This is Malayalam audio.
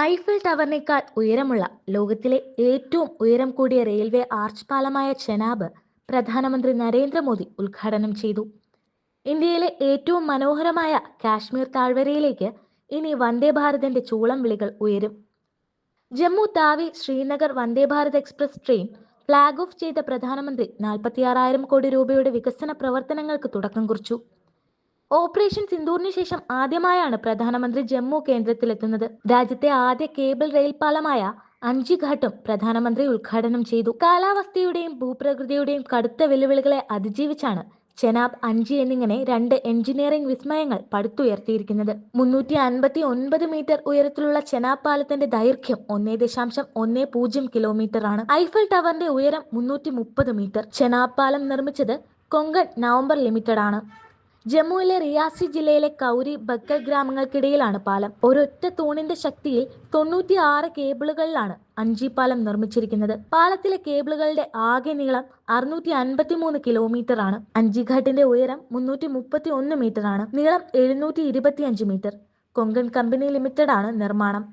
ഐഫിൽ ടവറിനേക്കാൾ ഉയരമുള്ള ലോകത്തിലെ ഏറ്റവും ഉയരം കൂടിയ റെയിൽവേ ആർച്ച് പാലമായ ചെനാബ് പ്രധാനമന്ത്രി നരേന്ദ്രമോദി ഉദ്ഘാടനം ചെയ്തു. ഇന്ത്യയിലെ ഏറ്റവും മനോഹരമായ കാശ്മീർ താഴ്വരയിലേക്ക് ഇനി വന്ദേ ഭാരതിന്റെ ചൂളം വിളികൾ ഉയരും. Jammu Tawi Srinagar Vande Bharat express train flag off ചെയ്ത പ്രധാനമന്ത്രി 46,000 കോടി രൂപയുടെ വികസന പ്രവർത്തനങ്ങൾക്ക് തുടക്കം കുറിച്ചു. ഓപ്പറേഷൻ സിന്ദൂറിന് ശേഷം ആദ്യമായാണ് പ്രധാനമന്ത്രി ജമ്മു കേന്ദ്രത്തിലെത്തുന്നത്. രാജ്യത്തെ ആദ്യ കേബിൾ റെയിൽ പാലമായ അഞ്ചിഘാട്ടും പ്രധാനമന്ത്രി ഉദ്ഘാടനം ചെയ്തു. കാലാവസ്ഥയുടെയും ഭൂപ്രകൃതിയുടെയും കടുത്ത വെല്ലുവിളികളെ അതിജീവിച്ചാണ് ചെനാബ്, അഞ്ചി എന്നിങ്ങനെ രണ്ട് എഞ്ചിനീയറിംഗ് വിസ്മയങ്ങൾ പടുത്തുയർത്തിയിരിക്കുന്നത്. 359 മീറ്റർ ഉയരത്തിലുള്ള ചെനാബ് പാലത്തിന്റെ ദൈർഘ്യം 1.10 കിലോമീറ്റർ ആണ്. ഐഫൽ ടവറിന്റെ ഉയരം 330 മീറ്റർ. ചെനാബ് പാലം നിർമ്മിച്ചത് കൊങ്കൺ നവംബർ ലിമിറ്റഡ് ആണ്. ജമ്മുവിലെ റിയാസി ജില്ലയിലെ കൗരി ബക്കൽ ഗ്രാമങ്ങൾക്കിടയിലാണ് പാലം. ഒരൊറ്റ തൂണിന്റെ ശക്തിയിൽ 96 കേബിളുകളിലാണ് അഞ്ചി പാലം നിർമ്മിച്ചിരിക്കുന്നത്. പാലത്തിലെ കേബിളുകളുടെ ആകെ നീളം 653 കിലോമീറ്റർ ആണ്. അഞ്ചിഘാട്ടിന്റെ ഉയരം 331 മീറ്റർ ആണ്. നീളം 725 മീറ്റർ. കൊങ്കൺ കമ്പനി ലിമിറ്റഡ് ആണ് നിർമ്മാണം.